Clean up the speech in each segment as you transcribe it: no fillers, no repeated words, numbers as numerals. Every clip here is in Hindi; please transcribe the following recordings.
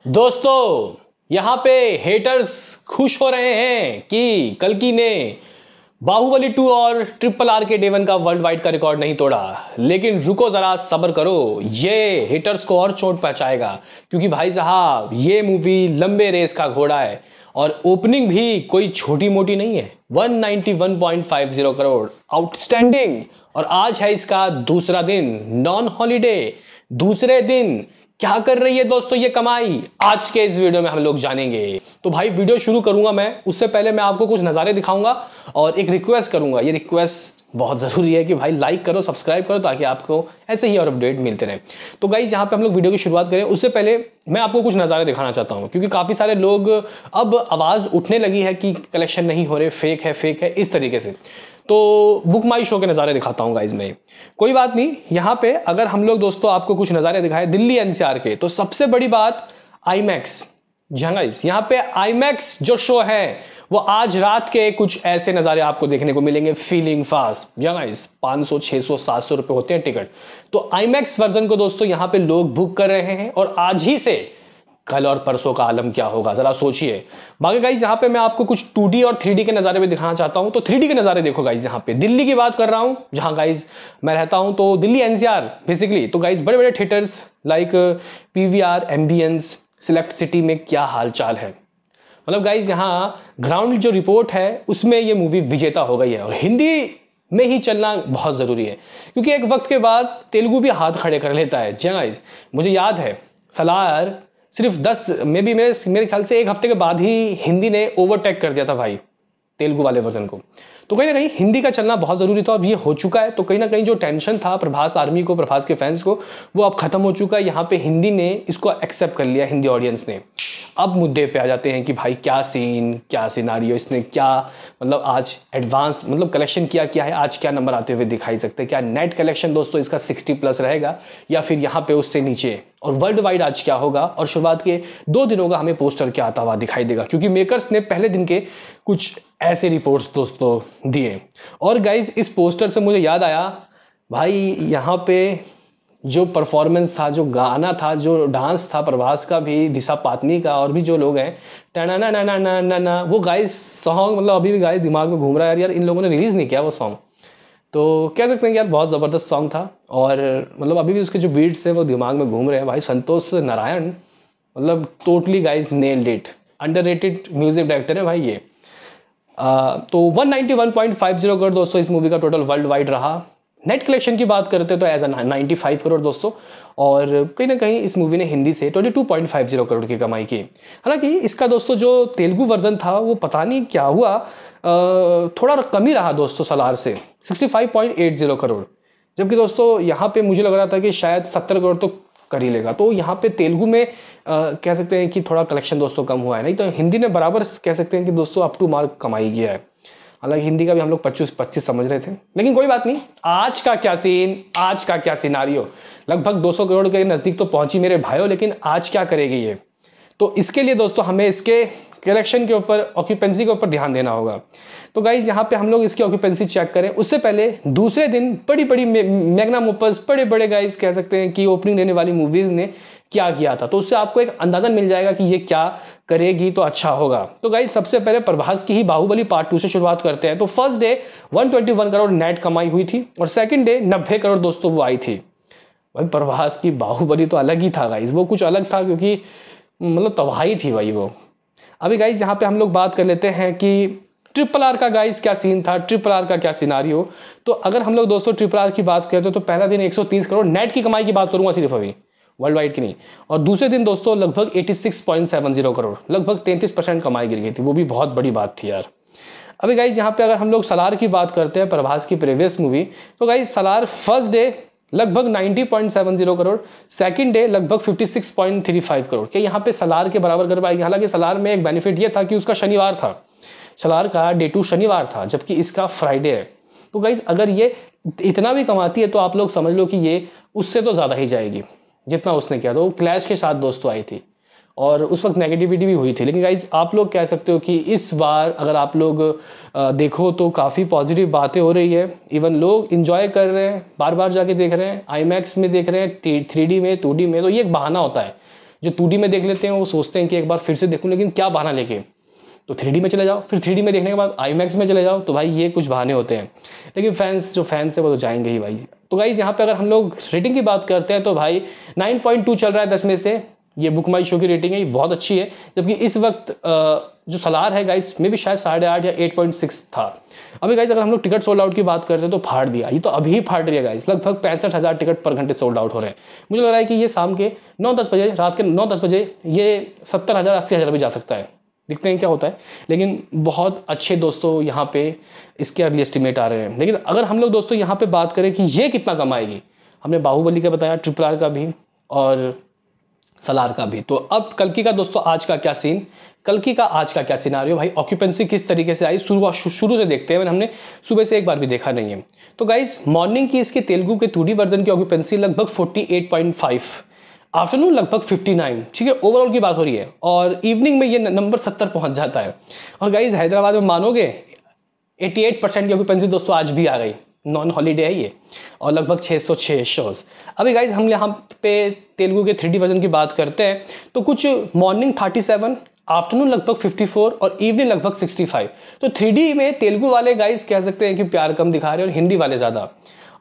दोस्तों यहाँ पे हेटर्स खुश हो रहे हैं कि कल्कि ने बाहुबली 2 और RRR के डे 1 का वर्ल्ड वाइड का रिकॉर्ड नहीं तोड़ा। लेकिन रुको जरा सब्र करो, ये हेटर्स को और चोट पहुंचाएगा क्योंकि भाई साहब ये मूवी लंबे रेस का घोड़ा है और ओपनिंग भी कोई छोटी मोटी नहीं है। 191.50 करोड़ आउटस्टैंडिंग। और आज है इसका दूसरा दिन, नॉन हॉलीडे। दूसरे दिन क्या कर रही है दोस्तों ये कमाई, आज के इस वीडियो में हम लोग जानेंगे। तो भाई वीडियो शुरू करूंगा मैं, उससे पहले मैं आपको कुछ नज़ारे दिखाऊंगा और एक रिक्वेस्ट करूंगा। ये रिक्वेस्ट बहुत ज़रूरी है कि भाई लाइक करो, सब्सक्राइब करो ताकि आपको ऐसे ही और अपडेट मिलते रहे। तो गाइस यहाँ पे हम लोग वीडियो की शुरुआत करें उससे पहले मैं आपको कुछ नज़ारे दिखाना चाहता हूँ क्योंकि काफ़ी सारे लोग अब आवाज़ उठने लगी है कि कलेक्शन नहीं हो रहे, फेक है इस तरीके से। तो बुक माई शो के नज़ारे दिखाता हूँ गाइज मैं। कोई बात नहीं, यहाँ पे अगर हम लोग दोस्तों आपको कुछ नज़ारे दिखाए दिल्ली एनसीआर के, तो सबसे बड़ी बात आईमैक्स। जी हाँ गाइज, यहाँ पे आईमैक्स जो शो है वो आज रात के कुछ ऐसे नज़ारे आपको देखने को मिलेंगे। Feeling fast. जी हाँ गाइज, 500 600 700 रुपये होते हैं टिकट। तो आईमैक्स वर्जन को दोस्तों यहाँ पे लोग बुक कर रहे हैं और आज ही से कल और परसों का आलम क्या होगा जरा सोचिए। बाकी गाइज यहाँ पे मैं आपको कुछ 2D और 3D के नज़ारे भी दिखाना चाहता हूँ। तो 3D के नज़ारे देखो गाइज, यहाँ पे दिल्ली की बात कर रहा हूँ जहाँ गाइज मैं रहता हूँ, तो दिल्ली एनसीआर बेसिकली। तो गाइज बड़े बड़े theatres like PVR, ambience, select city में क्या हाल चाल है। मतलब गाइज यहाँ ग्राउंड जो रिपोर्ट है उसमें ये मूवी विजेता हो गई है और हिंदी में ही चलना बहुत ज़रूरी है क्योंकि एक वक्त के बाद तेलुगु भी हाथ खड़े कर लेता है। जी गाइज, मुझे याद है सलार सिर्फ 10 में भी मेरे ख्याल से एक हफ्ते के बाद ही हिंदी ने ओवरटेक कर दिया था भाई तेलुगु वाले वर्जन को। तो कहीं ना कहीं हिंदी का चलना बहुत ज़रूरी था, अब ये हो चुका है। तो कहीं ना कहीं जो टेंशन था प्रभास आर्मी को, प्रभास के फैंस को, वो अब खत्म हो चुका है। यहाँ पे हिंदी ने इसको एक्सेप्ट कर लिया, हिंदी ऑडियंस ने। अब मुद्दे पे आ जाते हैं कि भाई क्या सीन, क्या सिनारियो, इसने क्या मतलब आज एडवांस मतलब कलेक्शन क्या है, आज क्या नंबर आते हुए दिखाई सकते हैं। क्या नेट कलेक्शन दोस्तों इसका 60+ रहेगा या फिर यहाँ पे उससे नीचे, और वर्ल्ड वाइड आज क्या होगा, और शुरुआत के 2 दिनों का हमें पोस्टर क्या आता हुआ दिखाई देगा क्योंकि मेकर्स ने पहले दिन के कुछ ऐसे रिपोर्ट्स दोस्तों दिए। और गाइज इस पोस्टर से मुझे याद आया भाई, यहाँ पे जो परफॉर्मेंस था, जो गाना था, जो डांस था प्रभास का भी, दिशा पाटनी का, और भी जो लोग हैं टना ना ना ना ना ना ना, वो गाइज सॉन्ग मतलब अभी भी गाइज दिमाग में घूम रहा है यार। इन लोगों ने रिलीज़ नहीं किया वो सॉन्ग, तो कह सकते हैं कि यार बहुत ज़बरदस्त सॉन्ग था और मतलब अभी भी उसके जो बीट्स हैं वो दिमाग में घूम रहे हैं भाई। संतोष नारायण मतलब totally guys nailed it, underrated music director है भाई ये। तो 191.50 करोड़ दोस्तों इस मूवी का टोटल वर्ल्ड वाइड रहा। नेट कलेक्शन की बात करते तो एज 95 करोड़ दोस्तों, और कहीं ना कहीं इस मूवी ने हिंदी से 22.50 करोड़ की कमाई की। हालांकि इसका दोस्तों जो तेलुगु वर्जन था वो पता नहीं क्या हुआ, थोड़ा कम ही रहा दोस्तों सलार से, 65.80 करोड़। जबकि दोस्तों यहाँ पे मुझे लग रहा था कि शायद 70 करोड़ तो कर ही लेगा। तो यहाँ पे तेलुगु में कह सकते हैं कि थोड़ा कलेक्शन दोस्तों कम हुआ है, नहीं तो हिंदी ने बराबर कह सकते हैं कि दोस्तों अप टू मार्क कमाई किया है। हालांकि हिंदी का भी हम लोग 25 समझ रहे थे, लेकिन कोई बात नहीं। आज का क्या सीन, आज का क्या सिनारियो, लगभग 200 करोड़ के नज़दीक तो पहुंची मेरे भाइयों, लेकिन आज क्या करेगी ये। तो इसके लिए दोस्तों हमें इसके कलेक्शन के ऊपर, ऑक्यूपेंसी के ऊपर ध्यान देना होगा। तो गाइज यहाँ पे हम लोग इसकी ऑक्यूपेंसी चेक करें उससे पहले दूसरे दिन बड़ी मैग्नम ओपस, बड़े गाइज कह सकते हैं कि ओपनिंग देने वाली मूवीज़ ने क्या किया था, तो उससे आपको एक अंदाज़ा मिल जाएगा कि ये क्या करेगी तो अच्छा होगा। तो गाइज सबसे पहले प्रभास की ही बाहुबली पार्ट 2 से शुरुआत करते हैं। तो फर्स्ट डे 121 करोड़ नेट कमाई हुई थी और सेकंड डे 90 करोड़ दोस्तों वो आई थी। भाई प्रभास की बाहुबली तो अलग ही था गाइज, वो कुछ अलग था क्योंकि मतलब तबाही थी भाई वो। अभी गाइज यहाँ पे हम लोग बात कर लेते हैं कि RRR का गाइज क्या सीन था, RRR का क्या सिनारियो। तो अगर हम लोग दोस्तों RRR की बात करते हैं तो पहला दिन 130 करोड़ नेट की कमाई की बात करूंगा सिर्फ अभी, वर्ल्ड वाइड की नहीं। और दूसरे दिन दोस्तों लगभग 86.70 करोड़, लगभग 33% कमाई गिर गई थी, वो भी बहुत बड़ी बात थी यार। अभी गाइज यहाँ पे अगर हम लोग सलार की बात करते हैं, प्रभास की प्रीवियस मूवी, तो गाइज सलार फर्स्ट डे लगभग 90.70 करोड़, सेकंड डे लगभग 56.35 करोड़ के यहाँ पे सलार के बराबर कर पाएगी। हालांकि सलार में एक बेनिफिट ये था कि उसका शनिवार था, सलार का डे 2 शनिवार था जबकि इसका फ्राइडे है। तो गाइज अगर ये इतना भी कमाती है तो आप लोग समझ लो कि ये उससे तो ज़्यादा ही जाएगी जितना उसने किया। तो वो क्लैश के साथ दोस्तों आई थी और उस वक्त नेगेटिविटी भी हुई थी। लेकिन गाइज आप लोग कह सकते हो कि इस बार अगर आप लोग देखो तो काफ़ी पॉजिटिव बातें हो रही है। इवन लोग इन्जॉय कर रहे हैं, बार बार जाके देख रहे हैं, आईमैक्स में देख रहे हैं, 3D में 2D में। तो ये एक बहाना होता है जो 2D में देख लेते हैं वो सोचते हैं कि एक बार फिर से देखूं, लेकिन क्या बहाना लेके, तो 3D में चले जाओ, फिर 3D में देखने के बाद IMAX में चले जाओ। तो भाई ये कुछ बहाने होते हैं, लेकिन फैंस है वो तो जाएंगे ही भाई। तो गाइज़ यहाँ पे अगर हम लोग रेटिंग की बात करते हैं तो भाई 9.2 चल रहा है 10 में से। ये बुक माई शो की रेटिंग है, ये बहुत अच्छी है। जबकि इस वक्त जो सलार है गाइस में भी शायद 8.5 या 8.6 था। अभी गाइस अगर हम लोग टिकट सोल्ड आउट की बात करते हैं तो फाड़ दिया, ये तो अभी ही फाड़ रही है गाइस। लगभग 65,000 टिकट पर घंटे सोल्ड आउट हो रहे हैं। मुझे लग रहा है कि ये शाम के 9-10 बजे, रात के 9-10 बजे ये 70,000 80,000 भी जा सकता है। देखते हैं क्या होता है, लेकिन बहुत अच्छे दोस्तों यहाँ पे इसके अर्ली एस्टिमेट आ रहे हैं। लेकिन अगर हम लोग दोस्तों यहाँ पे बात करें कि ये कितना कमाएगी, हमने बाहुबली का बताया, RRR का भी और सलार का भी। तो अब कल्कि का दोस्तों आज का क्या सीन, कल्कि का आज का क्या सिनारियो भाई, ऑक्यूपेंसी किस तरीके से आई शुरू से देखते हैं। हमने सुबह से एक बार भी देखा नहीं है। तो गाइस मॉर्निंग की इसके तेलुगु के 2D वर्जन की ऑक्यूपेंसी लगभग 48.5, आफ्टरनून लगभग 59, ठीक है, ओवरऑल की बात हो रही है। और इवनिंग में ये नंबर 70 पहुंच जाता है। और गाइस हैदराबाद में मानोगे 88% की ऑक्यूपेंसी दोस्तों आज भी आ गई, नॉन हॉलीडे है ये, और लगभग 606 शोज। अभी गाइज हम यहाँ पे तेलुगु के 3D वर्जन की बात करते हैं तो कुछ मॉर्निंग 37, आफ्टरनून लगभग 54 और इवनिंग लगभग 65। तो 3D में तेलुगु वाले गाइज कह सकते हैं कि प्यार कम दिखा रहे हैं और हिंदी वाले ज़्यादा।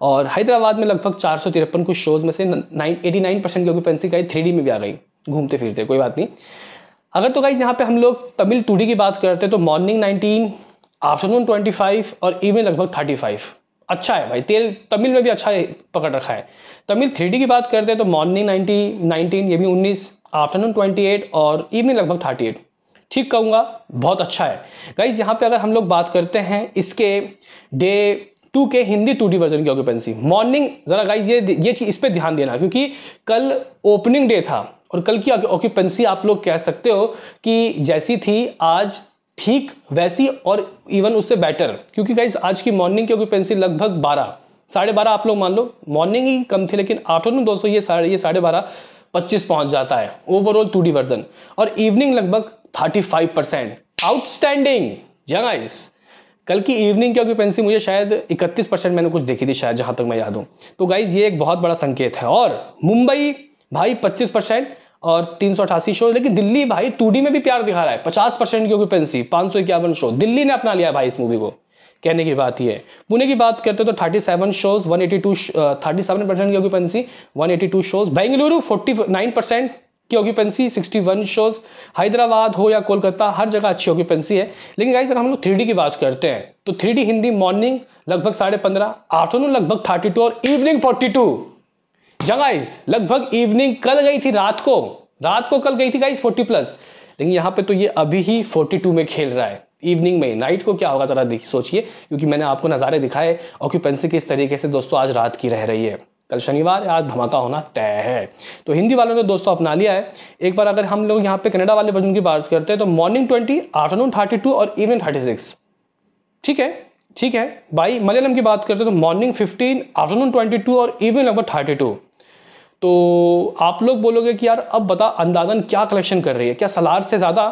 और हैदराबाद में लगभग 453 कुछ शोज में से 89% की ऑक्यूपेंसी गाइज 3D में भी आ गई, घूमते फिरते, कोई बात नहीं। अगर तो गाइज यहाँ पे हम लोग तमिल 2D की बात करते हैं तो मॉर्निंग 19, आफ्टरनून 25 और इवनिंग लगभग 35। अच्छा है भाई, तमिल में भी अच्छा पकड़ रखा है। तमिल 3D की बात करते हैं तो मॉर्निंग 19, ये भी 19, आफ्टरनून 28 और इवनिंग लगभग 38। ठीक कहूँगा, बहुत अच्छा है गाइज। यहाँ पे अगर हम लोग बात करते हैं इसके डे 2 के हिंदी 2D वर्जन की ऑक्यूपेंसी, मॉर्निंग जरा गाइज ये चीज़ इस पर ध्यान देना, क्योंकि कल ओपनिंग डे था और कल की ऑक्यूपेंसी आप लोग कह सकते हो कि जैसी थी आज ठीक वैसी और इवन उससे बेटर। क्योंकि गाइज आज की मॉर्निंग की ऑक्यूपेंसी लगभग 12, 12.5 आप लोग मान लो, मॉर्निंग ही कम थी, लेकिन आफ्टरनून दोस्तों ये 12.5 25 पहुंच जाता है ओवरऑल 2D वर्जन। और इवनिंग लगभग 35%। Outstanding guys. कल की इवनिंग की ऑक्यूपेंसी मुझे शायद 31% मैंने कुछ देखी थी शायद, जहां तक मैं याद हूँ। तो गाइज ये एक बहुत बड़ा संकेत है। और मुंबई भाई 25% और 388 शो। लेकिन दिल्ली भाई 2D में भी प्यार दिखा रहा है, 50% की ऑक्यूपेंसी, 551 शो। दिल्ली ने अपना लिया भाई इस मूवी को, कहने की बात ये है। पुणे की बात करते तो 37 शोज 37% की ऑक्यूपेंसी, 182 शोज। बेंगलुरु 49% की ऑक्यूपेंसी, 61 शोज। हैदराबाद हो या कोलकाता, हर जगह अच्छी ऑक्यूपेंसी है। लेकिन गाइस अगर हम लोग 3D की बात करते हैं तो 3D हिंदी मॉर्निंग लगभग 15.5, आफ्टरनून लगभग 32 और इवनिंग 42। गाइस लगभग इवनिंग कल गई थी, रात को कल गई थी गाइस 40+। लेकिन यहाँ पे तो ये अभी ही 42 में खेल रहा है इवनिंग में। नाइट को क्या होगा जरा सोचिए, क्योंकि मैंने आपको नज़ारे दिखाए ऑक्यूपेंसी किस तरीके से दोस्तों आज रात की रह रही है। कल शनिवार, आज धमाका होना तय है। तो हिंदी वालों ने दोस्तों अपना लिया है। एक बार अगर हम लोग यहाँ पे कनाडा वाले वर्जन की बात करते हैं तो मॉर्निंग 20, आफ्टरनून 32 और इवनिंग 36। ठीक है भाई। मलयालम की बात करते हैं तो मॉर्निंग 15, आफ्टरनून 22 और इवनिंग लगभग 32। तो आप लोग बोलोगे कि यार अब बता अंदाजन क्या कलेक्शन कर रही है, क्या सलार से ज़्यादा?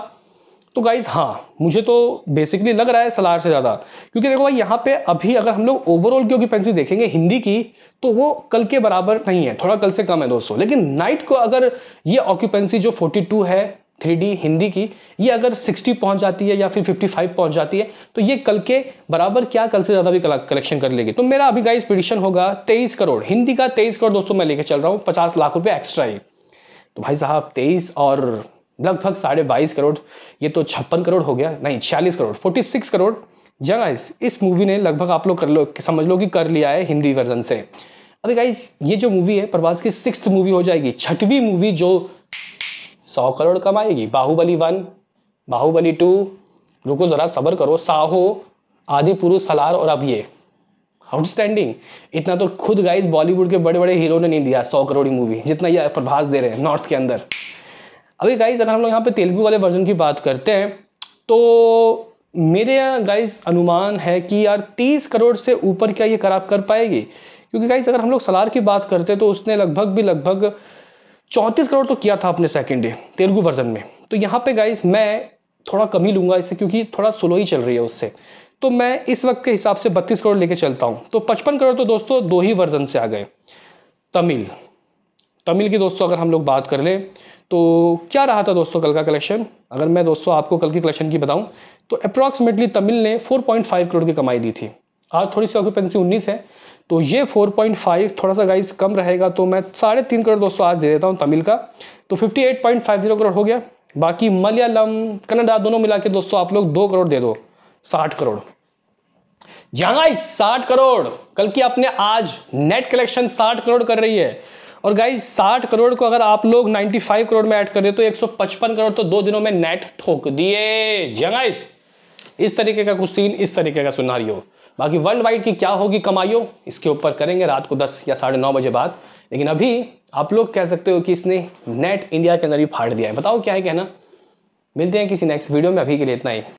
तो गाइज हाँ, मुझे तो बेसिकली लग रहा है सलार से ज़्यादा। क्योंकि देखो भाई यहाँ पे अभी अगर हम लोग ओवरऑल की ऑक्यूपेंसी देखेंगे हिंदी की तो वो कल के बराबर नहीं है, थोड़ा कल से कम है दोस्तों। लेकिन नाइट को अगर ये ऑक्यूपेंसी जो 42 है 3D हिंदी की, ये अगर 60 पहुंच जाती है या फिर 55 पहुंच जाती है तो ये कल के बराबर क्या कल से ज़्यादा भी कलेक्शन कर लेगी। तो मेरा अभी गाइस प्रेडिक्शन होगा 23 करोड़, हिंदी का 23 करोड़ दोस्तों मैं लेके चल रहा हूँ, 50 लाख रुपए एक्स्ट्रा ही। तो भाई साहब 23 और लगभग 22.5 करोड़, ये तो 56 करोड़ हो गया, नहीं 46 करोड़, 46 करोड़। गाइस इस मूवी ने लगभग आप लोग कर लो, समझ लो कि कर लिया है हिंदी वर्जन से। अभी गाइस ये जो मूवी है प्रभास की 6th मूवी हो जाएगी, 6वीं मूवी जो 100 करोड़ कमाएगी। बाहुबली 1, बाहुबली 2, रुको जरा सब्र करो, साहो, आदि पुरुष, सलार और अब ये आउटस्टैंडिंग। इतना तो खुद गाइस बॉलीवुड के बड़े बड़े हीरो ने नहीं दिया 100 करोड़ मूवी, जितना ये प्रभास दे रहे हैं नॉर्थ के अंदर। अभी गाइस अगर हम लोग यहाँ पे तेलुगु वाले वर्जन की बात करते हैं तो मेरे गाइस अनुमान है कि यार 30 करोड़ से ऊपर क्या ये कर पाएगी। क्योंकि गाइस अगर हम लोग सलार की बात करते हैं तो उसने लगभग 34 करोड़ तो किया था अपने सेकंड डे तेलुगु वर्जन में। तो यहाँ पे गाइस मैं थोड़ा कम ही लूंगा इससे, क्योंकि थोड़ा स्लो ही चल रही है उससे। तो मैं इस वक्त के हिसाब से 32 करोड़ लेके चलता हूँ। तो 55 करोड़ तो दोस्तों 2 ही वर्जन से आ गए, तमिल तमिल की दोस्तों अगर हम लोग बात कर ले तो क्या रहा था दोस्तों कल का कलेक्शन। अगर मैं दोस्तों आपको कल की कलेक्शन की बताऊं तो अप्रॉक्सीमेटली तमिल ने 4.5 करोड़ की कमाई दी थी। आज थोड़ी सी ऑक्यूपेंसी 19 है, तो ये 4.5 थोड़ा सा गाइस कम रहेगा, तो मैं 3.5 करोड़ दोस्तों आज दे देता हूं तमिल का, तो 58.50 करोड़ हो गया। बाकी मलयालम कन्नड़ा दोनों मिला के दोस्तों आप लोग 2 करोड़ दे दो, 60 करोड़। जहां गाइस 60 करोड़ कल की अपने आज नेट कलेक्शन 60 करोड़ कर रही है। और गाइस 60 करोड़ को अगर आप लोग 95 करोड़ में ऐड कर दे तो 155 करोड़ तो 2 दिनों में नेट ठोक दिए। जहां गाइस इस तरीके का कुछ सीन, इस तरीके का सुनारियो। बाकी वर्ल्ड वाइड की क्या होगी कमाइयों, इसके ऊपर करेंगे रात को 10 या 9:30 बजे बाद। लेकिन अभी आप लोग कह सकते हो कि इसने नेट इंडिया के अंदर ही फाड़ दिया है। बताओ क्या है कहना। मिलते हैं किसी नेक्स्ट वीडियो में, अभी के लिए इतना ही।